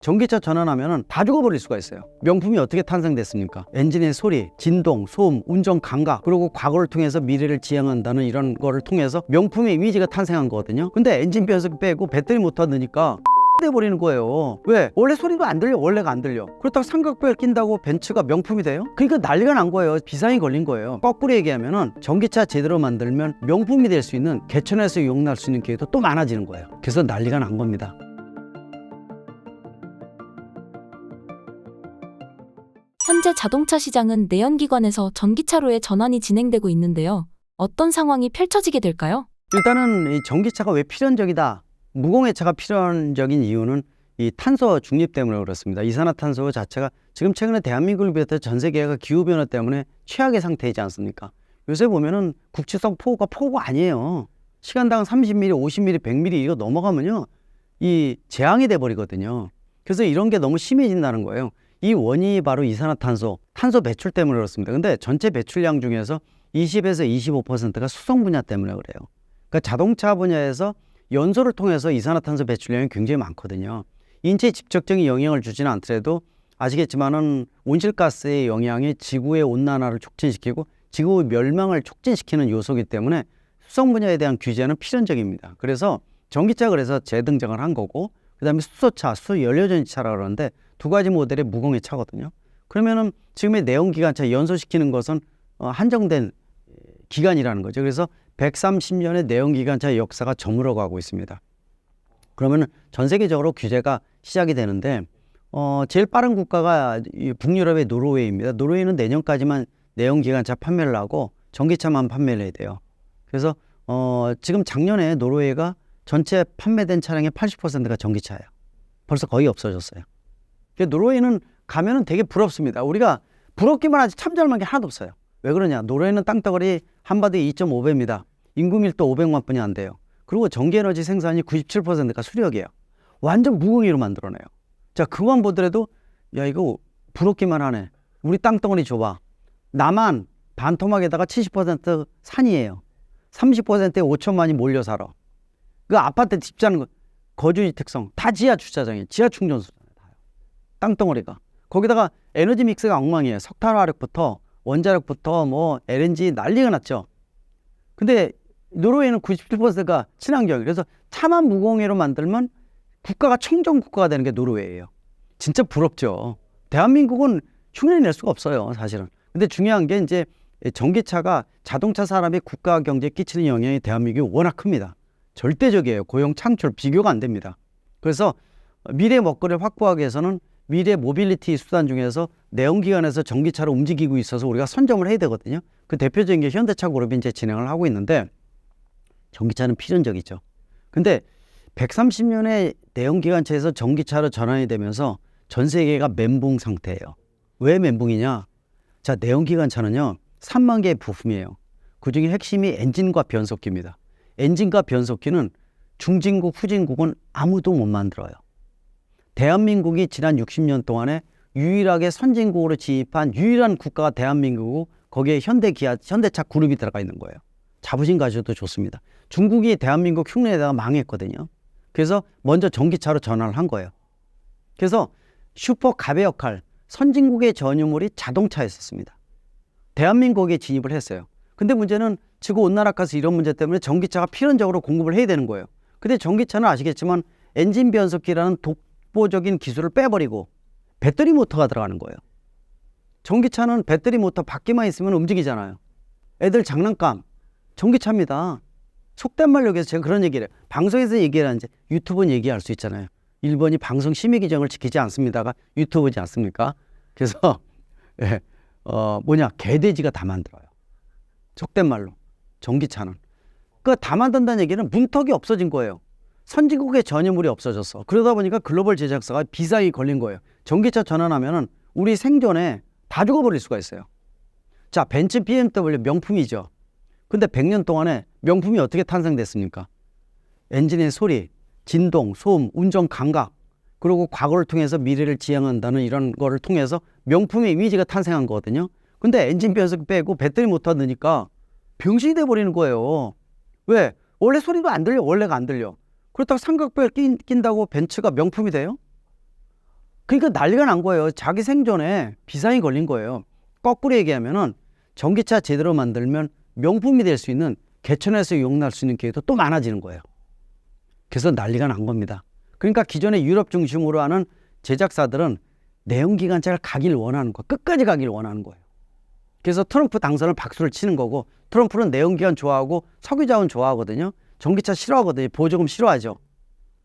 전기차 전환하면 다 죽어버릴 수가 있어요. 명품이 어떻게 탄생됐습니까? 엔진의 소리, 진동, 소음, 운전 감각, 그리고 과거를 통해서 미래를 지향한다는 이런 거를 통해서 명품의 이미지가 탄생한 거거든요. 근데 엔진 변속기 빼고 배터리 모터 넣으니까 돼버리는 거예요. 왜? 원래 소리도 안 들려. 원래가 안 들려. 그렇다고 삼각뼈를 낀다고 벤츠가 명품이 돼요? 그러니까 난리가 난 거예요. 비상이 걸린 거예요. 거꾸로 얘기하면은 전기차 제대로 만들면 명품이 될 수 있는, 개천에서 용납할 수 있는 기회도 또 많아지는 거예요. 그래서 난리가 난 겁니다. 현재 자동차 시장은 내연기관에서 전기차로의 전환이 진행되고 있는데요. 어떤 상황이 펼쳐지게 될까요? 일단은 이 전기차가 왜 필연적이다? 무공해차가 필연적인 이유는 이 탄소 중립 때문에 그렇습니다. 이산화탄소 자체가 지금 최근에 대한민국을 비롯해 전 세계가 기후변화 때문에 최악의 상태이지 않습니까? 요새 보면은 국지성 폭우가 아니에요. 시간당 30mm, 50mm, 100mm 이거 넘어가면요, 이 재앙이 돼버리거든요. 그래서 이런 게 너무 심해진다는 거예요. 이 원인이 바로 이산화탄소, 탄소 배출 때문에 그렇습니다. 근데 전체 배출량 중에서 20에서 25%가 수송 분야 때문에 그래요. 그러니까 자동차 분야에서 연소를 통해서 이산화탄소 배출량이 굉장히 많거든요. 인체에 직접적인 영향을 주지는 않더라도 아시겠지만은 온실가스의 영향이 지구의 온난화를 촉진시키고 지구 멸망을 촉진시키는 요소이기 때문에 수송 분야에 대한 규제는 필연적입니다. 그래서 전기차 그래서 재등장을 한 거고, 그 다음에 수소차, 수연료전지차라 그러는데 두 가지 모델의 무공해 차거든요. 그러면은 지금의 내연기관차 연소시키는 것은 한정된 기간이라는 거죠. 그래서 130년의 내연기관차의 역사가 저물어 가고 있습니다. 그러면은 전 세계적으로 규제가 시작이 되는데 제일 빠른 국가가 북유럽의 노르웨이입니다. 노르웨이는 내년까지만 내연기관차 판매를 하고 전기차만 판매를 해야 돼요. 그래서 지금 작년에 노르웨이가 전체 판매된 차량의 80%가 전기차예요. 벌써 거의 없어졌어요. 노르웨이는 가면은 되게 부럽습니다. 우리가 부럽기만 하지 참잘만 게 하나도 없어요. 왜 그러냐? 노르웨이는 땅덩어리 한마디에 2.5배입니다. 인구 밀도 500만 분이 안 돼요. 그리고 전기에너지 생산이 97%가 수력이에요. 완전 무공해로 만들어내요. 자, 그만 보더라도 야, 이거 부럽기만 하네. 우리 땅덩어리 줘봐. 남한 반토막에다가 70% 산이에요. 30%에 5천만이 몰려 살아. 그 아파트 집 자는 거, 거주지 특성 다 지하 주차장이에요. 지하 충전소잖아요. 땅덩어리가. 거기다가 에너지 믹스가 엉망이에요. 석탄화력부터 원자력부터 뭐 LNG 난리가 났죠. 근데 노르웨이는 97%가 친환경. 그래서 차만 무공해로 만들면 국가가 청정 국가가 되는 게 노르웨이예요. 진짜 부럽죠. 대한민국은 흉내 낼 수가 없어요, 사실은. 근데 중요한 게 이제 전기차가 자동차 산업이 국가 경제에 끼치는 영향이 대한민국이 워낙 큽니다. 절대적이에요. 고용 창출 비교가 안 됩니다. 그래서 미래 먹거리를 확보하기 위해서는 미래 모빌리티 수단 중에서 내연기관에서 전기차로 움직이고 있어서 우리가 선점을 해야 되거든요. 그 대표적인 게 현대차 그룹이 이제 진행을 하고 있는데, 전기차는 필연적이죠. 근데 130년의 내연기관차에서 전기차로 전환이 되면서 전 세계가 멘붕 상태예요. 왜 멘붕이냐? 자, 내연기관차는요, 3만 개의 부품이에요. 그중에 핵심이 엔진과 변속기입니다. 엔진과 변속기는 중진국, 후진국은 아무도 못 만들어요. 대한민국이 지난 60년 동안에 유일하게 선진국으로 진입한 유일한 국가가 대한민국이고, 거기에 현대기아, 현대차 그룹이 들어가 있는 거예요. 자부심 가져도 좋습니다. 중국이 대한민국 흉내내다가 망했거든요. 그래서 먼저 전기차로 전환을 한 거예요. 그래서 슈퍼 갑의 역할, 선진국의 전유물이 자동차였었습니다. 대한민국에 진입을 했어요. 근데 문제는 지구온난화 가스 이런 문제 때문에 전기차가 필연적으로 공급을 해야 되는 거예요. 근데 전기차는 아시겠지만 엔진 변속기라는 독보적인 기술을 빼버리고 배터리 모터가 들어가는 거예요. 전기차는 배터리 모터 밖에만 있으면 움직이잖아요. 애들 장난감, 전기차입니다. 속된 말로 해서 제가 그런 얘기를 해요. 방송에서 얘기를 하는지 유튜브는 얘기할 수 있잖아요. 일본이 방송 심의 규정을 지키지 않습니다가 유튜브지 않습니까? 그래서 개돼지가 다 만들어요. 속된 말로 전기차는. 그 다 만든다는 얘기는 문턱이 없어진 거예요. 선진국의 전유물이 없어졌어. 그러다 보니까 글로벌 제작사가 비상이 걸린 거예요. 전기차 전환하면은 우리 생존에 다 죽어버릴 수가 있어요. 자, 벤츠, BMW 명품이죠. 근데 100년 동안에 명품이 어떻게 탄생됐습니까? 엔진의 소리, 진동, 소음, 운전 감각, 그리고 과거를 통해서 미래를 지향한다는 이런 거를 통해서 명품의 이미지가 탄생한 거거든요. 근데 엔진 변속기 빼고 배터리 모터 넣으니까 병신이 돼버리는 거예요. 왜? 원래 소리도 안 들려. 원래가 안 들려. 그렇다고 삼각뼈를 낀다고 벤츠가 명품이 돼요? 그러니까 난리가 난 거예요. 자기 생존에 비상이 걸린 거예요. 거꾸로 얘기하면은 전기차 제대로 만들면 명품이 될 수 있는 개천에서 용납할 수 있는 기회도 또 많아지는 거예요. 그래서 난리가 난 겁니다. 그러니까 기존에 유럽 중심으로 하는 제작사들은 내연기관차를 가길 원하는 거예요. 끝까지 가길 원하는 거예요. 그래서 트럼프 당선을 박수를 치는 거고, 트럼프는 내연기관 좋아하고 석유자원 좋아하거든요. 전기차 싫어하거든요. 보조금 싫어하죠.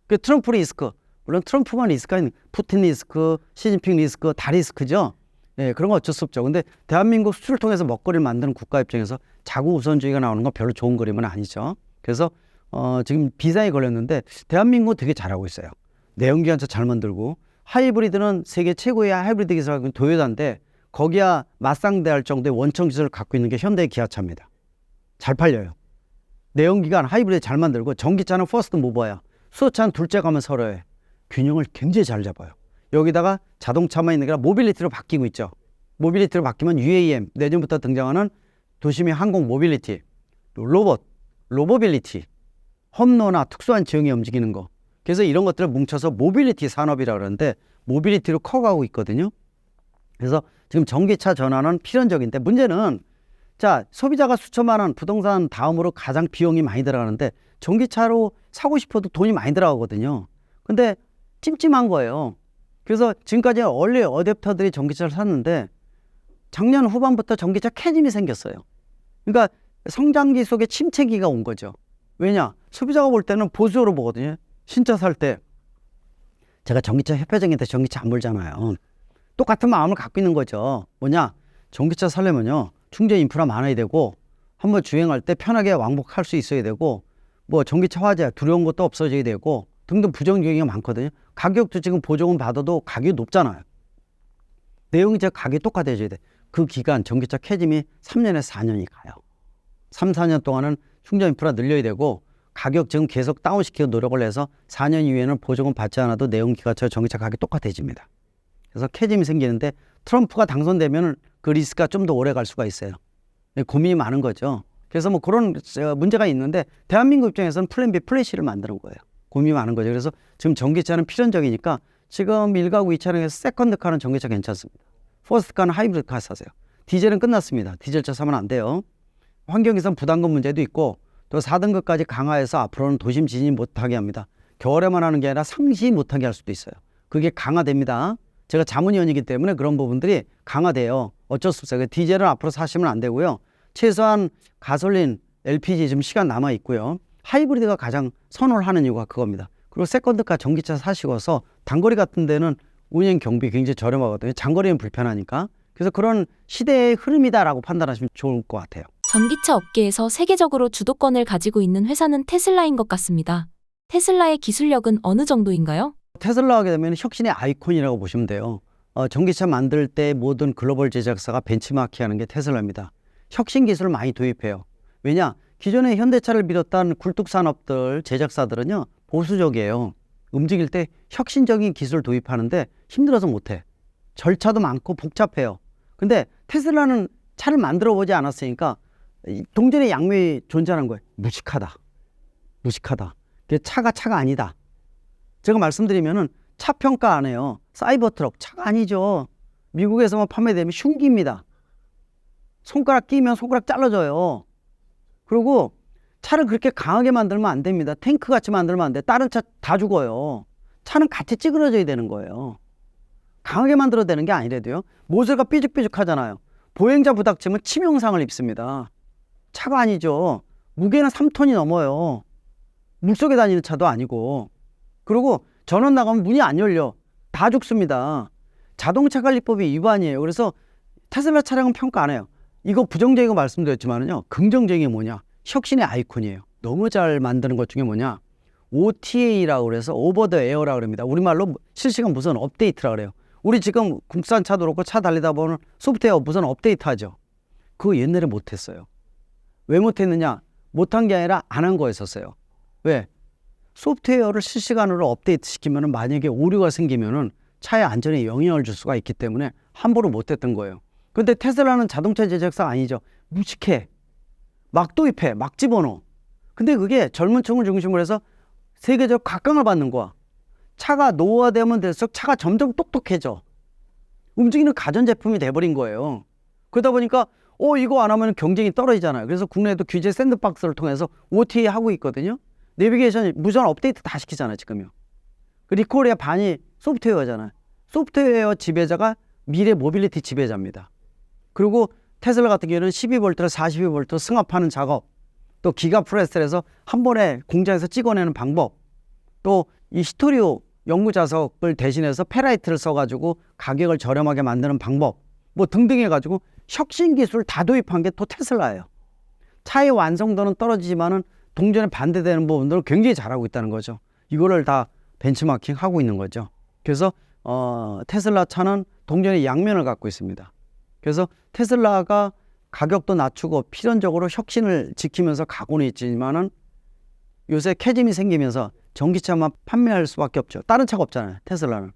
그 트럼프 리스크, 물론 트럼프만 리스크가 아닌 푸틴 리스크, 시진핑 리스크 다 리스크죠. 예, 그런 거 어쩔 수 없죠. 근데 대한민국 수출을 통해서 먹거리를 만드는 국가 입장에서 자국 우선주의가 나오는 건 별로 좋은 그림은 아니죠. 그래서 지금 비상이 걸렸는데 대한민국은 되게 잘하고 있어요. 내연기관차 잘 만들고, 하이브리드는 세계 최고의 하이브리드 기술을 갖고 있는 도요타인데 거기야 맞상대할 정도의 원천 기술을 갖고 있는 게 현대 기아차입니다. 잘 팔려요. 내연기관 하이브리드 잘 만들고, 전기차는 퍼스트 모버야. 수소차는 둘째 가면 서로해. 균형을 굉장히 잘 잡아요. 여기다가 자동차만 있는 게 아니라 모빌리티로 바뀌고 있죠. 모빌리티로 바뀌면 UAM, 내년부터 등장하는 도심의 항공 모빌리티, 로봇, 로보빌리티, 험로나 특수한 지형이 움직이는 거. 그래서 이런 것들을 뭉쳐서 모빌리티 산업이라고 그러는데 모빌리티로 커가고 있거든요. 그래서 지금 전기차 전환은 필연적인데, 문제는 자, 소비자가 수천만 원, 부동산 다음으로 가장 비용이 많이 들어가는데 전기차로 사고 싶어도 돈이 많이 들어가거든요. 근데 찜찜한 거예요. 그래서 지금까지 얼리 어댑터들이 전기차를 샀는데 작년 후반부터 전기차 캐즘이 생겼어요. 그러니까 성장기 속에 침체기가 온 거죠. 왜냐? 소비자가 볼 때는 보수적으로 보거든요. 신차 살 때 제가 전기차 협회장인데 전기차 안 몰잖아요. 똑같은 마음을 갖고 있는 거죠. 뭐냐? 전기차 살려면요, 충전 인프라 많아야 되고, 한번 주행할 때 편하게 왕복할 수 있어야 되고, 뭐 전기차 화재 두려운 것도 없어져야 되고 등등 부정적인 게 많거든요. 가격도 지금 보조금 받아도 가격이 높잖아요. 내용이 제 가격이 똑같아져야 돼. 그 기간 전기차 캐즘이 3년에서 4년이 가요. 3, 4년 동안은 충전 인프라 늘려야 되고, 가격 지금 계속 다운시키고 노력을 해서 4년 이후에는 보조금 받지 않아도 내연기관차 전기차 가격이 똑같아집니다. 그래서 캐즘이 생기는데 트럼프가 당선되면 그 리스크가 좀 더 오래 갈 수가 있어요. 고민이 많은 거죠. 그래서 뭐 그런 문제가 있는데 대한민국 입장에서는 플랜 B, 플랜 C를 만드는 거예요. 고민이 많은 거죠. 그래서 지금 전기차는 필연적이니까 지금 1가구 2차량에서 세컨드카는 전기차 괜찮습니다. 퍼스트카는 하이브리드카 사세요. 디젤은 끝났습니다. 디젤차 사면 안 돼요. 환경에선 부담금 문제도 있고, 또 4등급까지 강화해서 앞으로는 도심 진입 못하게 합니다. 겨울에만 하는 게 아니라 상시 못하게 할 수도 있어요. 그게 강화됩니다. 제가 자문위원이기 때문에 그런 부분들이 강화돼요. 어쩔 수 없어요. 디젤은 앞으로 사시면 안 되고요. 최소한 가솔린, LPG 지금 시간 남아 있고요. 하이브리드가 가장 선호를 하는 이유가 그겁니다. 그리고 세컨드카 전기차 사시고서 단거리 같은 데는 운행 경비 굉장히 저렴하거든요. 장거리는 불편하니까. 그래서 그런 시대의 흐름이다라고 판단하시면 좋을 것 같아요. 전기차 업계에서 세계적으로 주도권을 가지고 있는 회사는 테슬라인 것 같습니다. 테슬라의 기술력은 어느 정도인가요? 테슬라 하게 되면 혁신의 아이콘이라고 보시면 돼요. 전기차 만들 때 모든 글로벌 제작사가 벤치마킹하는 게 테슬라입니다. 혁신 기술을 많이 도입해요. 왜냐? 기존의 현대차를 비롯한 굴뚝산업들 제작사들은요, 보수적이에요. 움직일 때 혁신적인 기술을 도입하는데 힘들어서 못해. 절차도 많고 복잡해요. 근데 테슬라는 차를 만들어 보지 않았으니까 동전의 양면이 존재하는 거예요. 무식하다. 무식하다. 차가 아니다. 제가 말씀드리면은 차 평가 안 해요. 사이버 트럭 차가 아니죠. 미국에서만 판매되면 흉기입니다. 손가락 끼면 손가락 잘라져요. 그리고 차를 그렇게 강하게 만들면 안 됩니다. 탱크 같이 만들면 안 돼. 다른 차 다 죽어요. 차는 같이 찌그러져야 되는 거예요. 강하게 만들어야 되는 게 아니래도요. 모서리가 삐죽삐죽하잖아요. 보행자 부닥치면 치명상을 입습니다. 차가 아니죠. 무게는 3톤이 넘어요. 물속에 다니는 차도 아니고. 그리고 전원 나가면 문이 안 열려. 다 죽습니다. 자동차 관리법이 위반이에요. 그래서 테슬라 차량은 평가 안 해요. 이거 부정적인 거 말씀드렸지만은요, 긍정적인 게 뭐냐? 혁신의 아이콘이에요. 너무 잘 만드는 것 중에 뭐냐? OTA라고 그래서 오버 더 에어라고 그럽니다. 우리말로 실시간 무선 업데이트라고 그래요. 우리 지금 국산 차도 그렇고 차 달리다 보면 소프트웨어 무선 업데이트 하죠. 그거 옛날에 못했어요. 왜 못했느냐? 못한 게 아니라 안 한 거였었어요. 왜? 소프트웨어를 실시간으로 업데이트 시키면 만약에 오류가 생기면 차의 안전에 영향을 줄 수가 있기 때문에 함부로 못했던 거예요. 근데 테슬라는 자동차 제작사가 아니죠. 무식해. 막 도입해. 막 집어넣어. 근데 그게 젊은 층을 중심으로 해서 세계적 각광을 받는 거야. 차가 노후화되면 될수록 차가 점점 똑똑해져. 움직이는 가전제품이 돼버린 거예요. 그러다 보니까 이거 안 하면 경쟁이 떨어지잖아요. 그래서 국내에도 규제 샌드박스를 통해서 OTA 하고 있거든요. 내비게이션 무선 업데이트 다 시키잖아요, 지금요. 리콜의 반이 소프트웨어잖아요. 소프트웨어 지배자가 미래 모빌리티 지배자입니다. 그리고 테슬라 같은 경우는 12V를 42V 승합하는 작업, 또 기가프레스에서 한 번에 공장에서 찍어내는 방법, 또 이 히토리오 연구 자석을 대신해서 페라이트를 써가지고 가격을 저렴하게 만드는 방법, 뭐 등등 해가지고 혁신 기술 다 도입한 게 또 테슬라예요. 차의 완성도는 떨어지지만은 동전에 반대되는 부분들을 굉장히 잘하고 있다는 거죠. 이거를 다 벤치마킹 하고 있는 거죠. 그래서 테슬라 차는 동전의 양면을 갖고 있습니다. 그래서 테슬라가 가격도 낮추고 필연적으로 혁신을 지키면서 가고는 있지만은 요새 캐즘이 생기면서 전기차만 판매할 수밖에 없죠. 다른 차가 없잖아요, 테슬라는.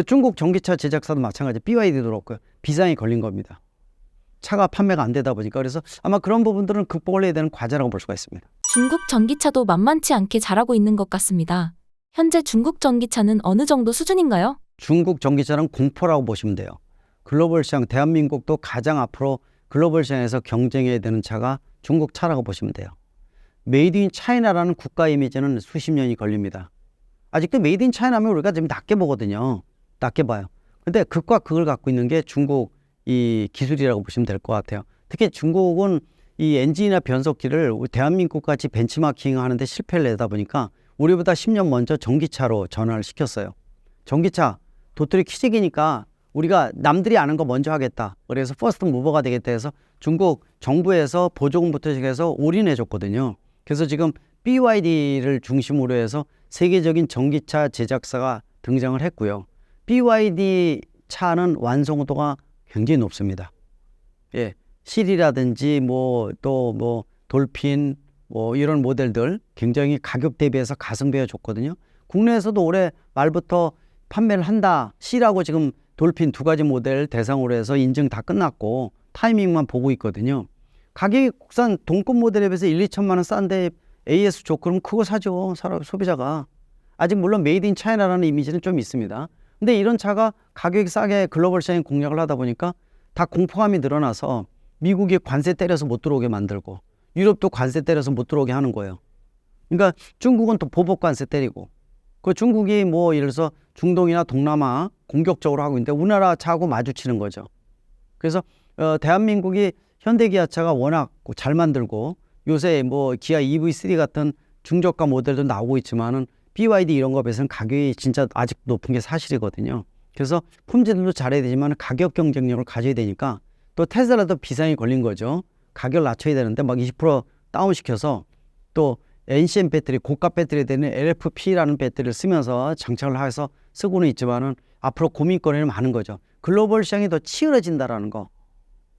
중국 전기차 제작사도 마찬가지, BYD도 그렇고요. 비상이 걸린 겁니다. 차가 판매가 안 되다 보니까. 그래서 아마 그런 부분들은 극복을 해야 되는 과제라고 볼 수가 있습니다. 중국 전기차도 만만치 않게 잘하고 있는 것 같습니다. 현재 중국 전기차는 어느 정도 수준인가요? 중국 전기차는 공포라고 보시면 돼요. 글로벌 시장, 대한민국도 가장 앞으로 글로벌 시장에서 경쟁해야 되는 차가 중국 차라고 보시면 돼요. 메이드 인 차이나라는 국가 이미지는 수십 년이 걸립니다. 아직도 메이드 인 차이나면 우리가 좀 낮게 보거든요. 낮게 봐요. 근데 극과 극을 갖고 있는 게 중국 이 기술이라고 보시면 될 것 같아요. 특히 중국은 이 엔진이나 변속기를 대한민국 같이 벤치마킹 하는데 실패를 내다 보니까 우리보다 10년 먼저 전기차로 전환을 시켰어요. 전기차 도토리 키재기니까 우리가 남들이 아는 거 먼저 하겠다. 그래서 퍼스트 무버가 되겠다 해서 중국 정부에서 보조금부터 시작해서 올인해 줬거든요. 그래서 지금 BYD를 중심으로 해서 세계적인 전기차 제작사가 등장을 했고요. BYD 차는 완성도가 굉장히 높습니다. 예, 실이라든지 또 돌핀 이런 모델들 굉장히 가격 대비해서 가성비가 좋거든요. 국내에서도 올해 말부터 판매를 한다. C라고 지금 돌핀 두 가지 모델 대상으로 해서 인증 다 끝났고 타이밍만 보고 있거든요. 가격이 국산 동급 모델에 비해서 1, 2천만 원 싼데 AS 좋고 그러면 그거 사죠. 소비자가. 아직 물론 메이드 인 차이나라는 이미지는 좀 있습니다. 근데 이런 차가 가격이 싸게 글로벌 시장에 공략을 하다 보니까 다 공포감이 늘어나서 미국이 관세 때려서 못 들어오게 만들고 유럽도 관세 때려서 못 들어오게 하는 거예요. 그러니까 중국은 또 보복 관세 때리고 그 중국이 예를 들어서 중동이나 동남아 공격적으로 하고 있는데 우리나라 차하고 마주치는 거죠. 그래서 대한민국이 현대기아차가 워낙 잘 만들고 요새 기아 EV3 같은 중저가 모델도 나오고 있지만은 BYD 이런 거 비해서는 가격이 진짜 아직 높은 게 사실이거든요. 그래서 품질도 잘해야 되지만 가격 경쟁력을 가져야 되니까 또 테슬라도 비상이 걸린 거죠. 가격을 낮춰야 되는데 막 20% 다운시켜서 또 NCM 배터리, 고가 배터리에 되는 LFP라는 배터리를 쓰면서 장착을 해서 쓰고는 있지만은 앞으로 고민거리는 많은 거죠. 글로벌 시장이 더 치열해진다라는 거.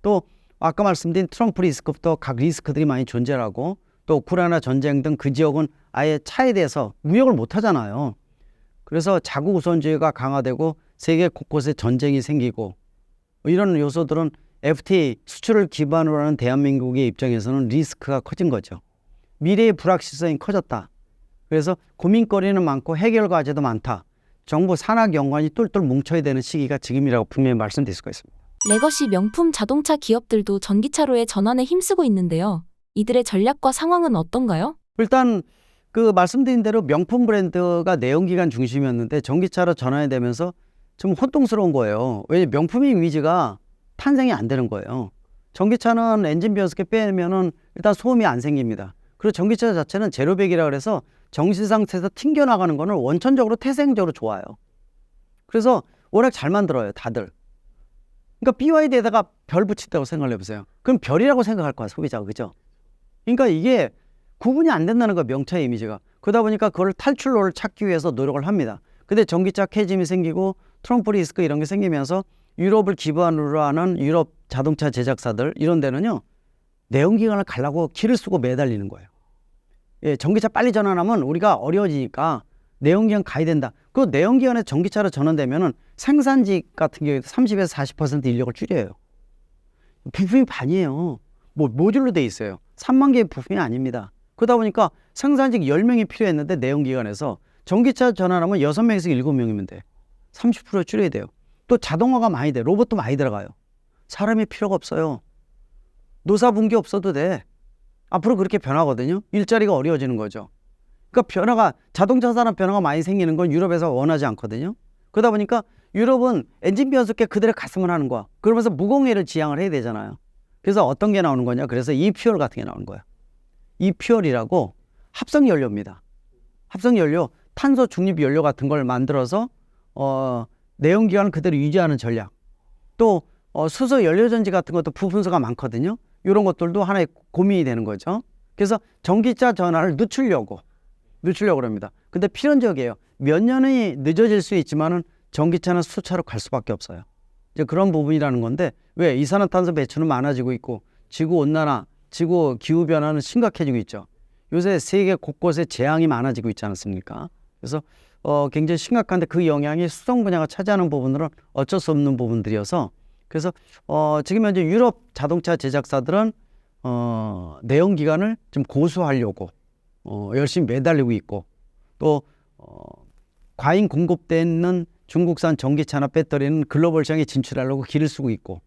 또 아까 말씀드린 트럼프 리스크부터 각 리스크들이 많이 존재하고 또 우크라이나 전쟁 등 그 지역은 아예 차에 대해서 무역을 못 하잖아요. 그래서 자국 우선주의가 강화되고 세계 곳곳에 전쟁이 생기고 이런 요소들은 FTA 수출을 기반으로 하는 대한민국의 입장에서는 리스크가 커진 거죠. 미래의 불확실성이 커졌다. 그래서 고민거리는 많고 해결 과제도 많다. 정부 산학 연관이 똘똘 뭉쳐야 되는 시기가 지금이라고 분명히 말씀드릴 수가 있습니다. 레거시 명품 자동차 기업들도 전기차로의 전환에 힘쓰고 있는데요. 이들의 전략과 상황은 어떤가요? 일단 그 말씀드린 대로 명품 브랜드가 내연기관 중심이었는데 전기차로 전환이 되면서 좀 혼동스러운 거예요. 왜냐면 명품의 이미지가 탄생이 안 되는 거예요. 전기차는 엔진 변속기 빼면은 일단 소음이 안 생깁니다. 그리고 전기차 자체는 제로백이라 그래서 정지 상태에서 튕겨나가는 거는 원천적으로 태생적으로 좋아요. 그래서 워낙 잘 만들어요, 다들. 그러니까 BYD에다가 별 붙인다고 생각을 해보세요. 그럼 별이라고 생각할 거야, 소비자가. 그죠? 그러니까 이게 구분이 안 된다는 거야, 명차의 이미지가. 그러다 보니까 그걸 탈출로를 찾기 위해서 노력을 합니다. 근데 전기차 캐즘이 생기고 트럼프 리스크 이런 게 생기면서 유럽을 기반으로 하는 유럽 자동차 제작사들 이런 데는요, 내연기관을 가려고 기를 쓰고 매달리는 거예요. 예, 전기차 빨리 전환하면 우리가 어려워지니까 내연기관 가야 된다. 그 내연기관에 전기차로 전환되면은 생산직 같은 경우에 30에서 40% 인력을 줄여요. 부품이 반이에요. 모듈로 돼 있어요. 3만 개의 부품이 아닙니다. 그러다 보니까 생산직 10명이 필요했는데 내연기관에서 전기차 전환하면 6명에서 7명이면 돼. 30% 줄여야 돼요. 또 자동화가 많이 돼. 로봇도 많이 들어가요. 사람이 필요가 없어요. 노사 분기 없어도 돼. 앞으로 그렇게 변하거든요. 일자리가 어려워지는 거죠. 그러니까 자동차 산업 변화가 많이 생기는 건 유럽에서 원하지 않거든요. 그러다 보니까 유럽은 엔진 변속기 그대로 갔으면 하는 거야. 그러면서 무공해를 지향을 해야 되잖아요. 그래서 어떤 게 나오는 거냐? 그래서 이퓨얼 같은 게 나오는 거야. 이퓨얼이라고 합성연료입니다. 합성연료, 탄소 중립 연료 같은 걸 만들어서 내연기관을 그대로 유지하는 전략. 또 수소 연료전지 같은 것도 부품수가 많거든요. 이런 것들도 하나의 고민이 되는 거죠. 그래서 전기차 전환을 늦추려고 합니다. 근데 필연적이에요. 몇 년이 늦어질 수 있지만은 전기차는 수차로 갈 수밖에 없어요. 이제 그런 부분이라는 건데, 왜 이산화탄소 배출은 많아지고 있고 지구 온난화, 지구 기후 변화는 심각해지고 있죠. 요새 세계 곳곳에 재앙이 많아지고 있지 않습니까? 그래서 굉장히 심각한데 그 영향이 수송 분야가 차지하는 부분들은 어쩔 수 없는 부분들이어서, 그래서 지금 현재 유럽 자동차 제작사들은 내연기관을 좀 고수하려고 열심히 매달리고 있고, 또 과잉 공급되는 중국산 전기차나 배터리는 글로벌 시장에 진출하려고 길을 쓰고 있고,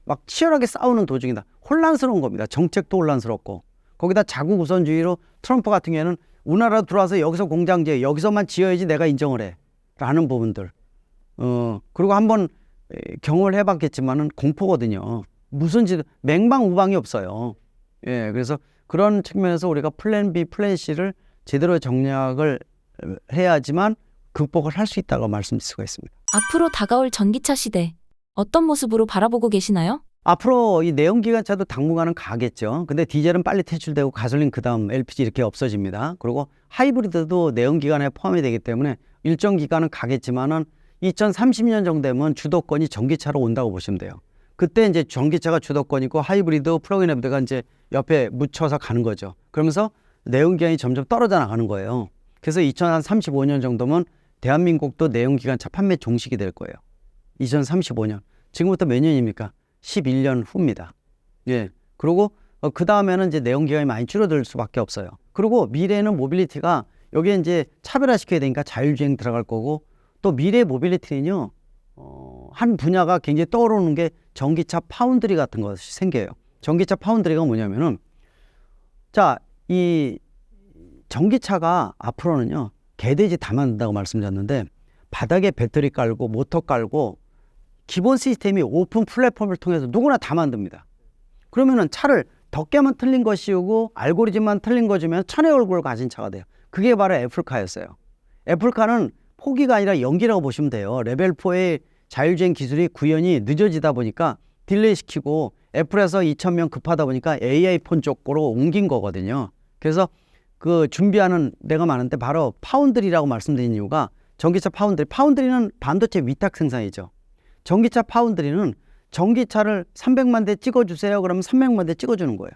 막 치열하게 싸우는 도중이다. 혼란스러운 겁니다. 정책도 혼란스럽고, 거기다 자국 우선주의로 트럼프 같은 경우에는 우리나라 들어와서 여기서 공장 지어, 여기서만 지어야지 내가 인정을 해 라는 부분들. 그리고 한번 경험을 해봤겠지만은 공포거든요. 무슨 맹방우방이 없어요. 예, 그래서 그런 측면에서 우리가 플랜 B, 플랜 C를 제대로 정략을 해야지만 극복을 할 수 있다고 말씀드릴 수가 있습니다. 앞으로 다가올 전기차 시대, 어떤 모습으로 바라보고 계시나요? 앞으로 이 내연기관차도 당분간은 가겠죠. 근데 디젤은 빨리 퇴출되고 가솔린 그다음 LPG 이렇게 없어집니다. 그리고 하이브리드도 내연기관에 포함이 되기 때문에 일정 기간은 가겠지만은 2030년 정도 되면 주도권이 전기차로 온다고 보시면 돼요. 그때 이제 전기차가 주도권이고 하이브리드, 플러그인 하이브리드가 이제 옆에 묻혀서 가는 거죠. 그러면서 내연기관이 점점 떨어져 나가는 거예요. 그래서 2035년 정도면 대한민국도 내연기관차 판매 종식이 될 거예요. 2035년. 지금부터 몇 년입니까? 11년 후입니다. 예. 그리고 그 다음에는 이제 내연기관이 많이 줄어들 수밖에 없어요. 그리고 미래에는 모빌리티가 여기에 이제 차별화시켜야 되니까 자율주행 들어갈 거고, 또 미래 모빌리티는요, 한 분야가 굉장히 떠오르는 게 전기차 파운드리 같은 것이 생겨요. 전기차 파운드리가 뭐냐면은, 자, 이 전기차가 앞으로는요, 개돼지 다 만든다고 말씀드렸는데, 바닥에 배터리 깔고 모터 깔고 기본 시스템이 오픈 플랫폼을 통해서 누구나 다 만듭니다. 그러면은 차를 덮개만 틀린 거 씌우고 알고리즘만 틀린 거 주면 천의 얼굴을 가진 차가 돼요. 그게 바로 애플카였어요. 애플카는 포기가 아니라 연기라고 보시면 돼요. 레벨 4의 자율주행 기술이 구현이 늦어지다 보니까 딜레이 시키고, 애플에서 2,000명 급하다 보니까 AI 폰 쪽으로 옮긴 거거든요. 그래서 그 준비하는 데가 많은데, 바로 파운드리라고 말씀드린 이유가 전기차 파운드리는 반도체 위탁 생산이죠. 전기차 파운드리는 전기차를 300만 대 찍어주세요. 그러면 300만 대 찍어주는 거예요.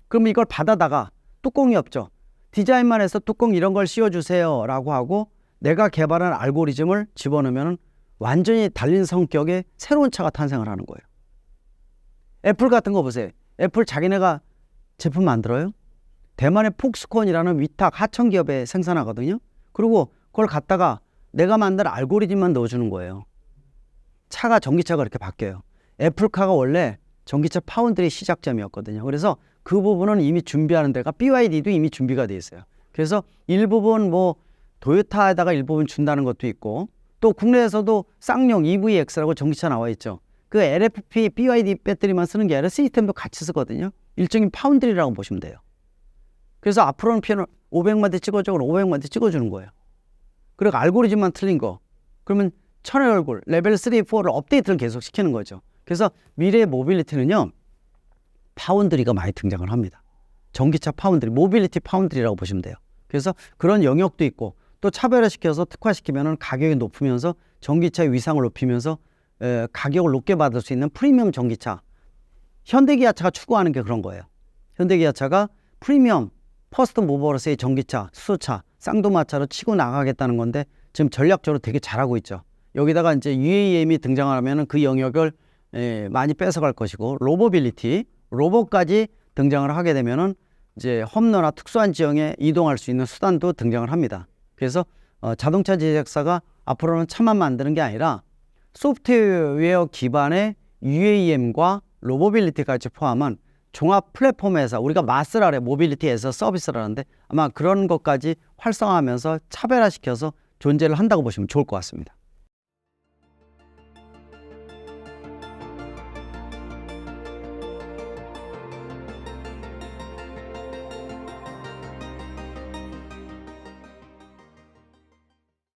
그럼 이걸 받아다가 뚜껑이 없죠. 디자인만 해서 뚜껑 이런 걸 씌워주세요 라고 하고, 내가 개발한 알고리즘을 집어넣으면 완전히 달린 성격의 새로운 차가 탄생을 하는 거예요. 애플 같은 거 보세요. 애플 자기네가 제품 만들어요. 대만의 폭스콘이라는 위탁 하청 기업에 생산하거든요. 그리고 그걸 갖다가 내가 만든 알고리즘만 넣어주는 거예요. 차가, 전기차가 이렇게 바뀌어요. 애플카가 원래 전기차 파운드리 시작점이었거든요. 그래서 그 부분은 이미 준비하는 데가 BYD도 이미 준비가 돼 있어요. 그래서 일부분 뭐 도요타에다가 일부분 준다는 것도 있고, 또 국내에서도 쌍용 EVX라고 전기차 나와 있죠. 그 LFP BYD 배터리만 쓰는 게 아니라 시스템도 같이 쓰거든요. 일종의 파운드리라고 보시면 돼요. 그래서 앞으로는 500만 대 찍어줘, 그럼 500만 대 찍어주는 거예요. 그리고 알고리즘만 틀린 거, 그러면 천의 얼굴, 레벨 3, 4를 업데이트를 계속 시키는 거죠. 그래서 미래의 모빌리티는요, 파운드리가 많이 등장을 합니다. 전기차 파운드리, 모빌리티 파운드리라고 보시면 돼요. 그래서 그런 영역도 있고, 또 차별화시켜서 특화시키면 가격이 높으면서 전기차의 위상을 높이면서 가격을 높게 받을 수 있는 프리미엄 전기차. 현대기아차가 추구하는 게 그런 거예요. 현대기아차가 프리미엄 퍼스트 모버로서의 전기차, 수소차, 쌍두마차로 치고 나가겠다는 건데, 지금 전략적으로 되게 잘하고 있죠. 여기다가 이제 UAM이 등장하면 그 영역을 많이 뺏어갈 것이고, 로보빌리티, 로봇까지 등장을 하게 되면은 이제 험로나 특수한 지형에 이동할 수 있는 수단도 등장을 합니다. 그래서 자동차 제작사가 앞으로는 차만 만드는 게 아니라 소프트웨어 기반의 UAM과 로보빌리티까지 포함한 종합 플랫폼 회사, 우리가 마스라래 모빌리티에서 서비스를 하는데 아마 그런 것까지 활성화하면서 차별화시켜서 존재를 한다고 보시면 좋을 것 같습니다.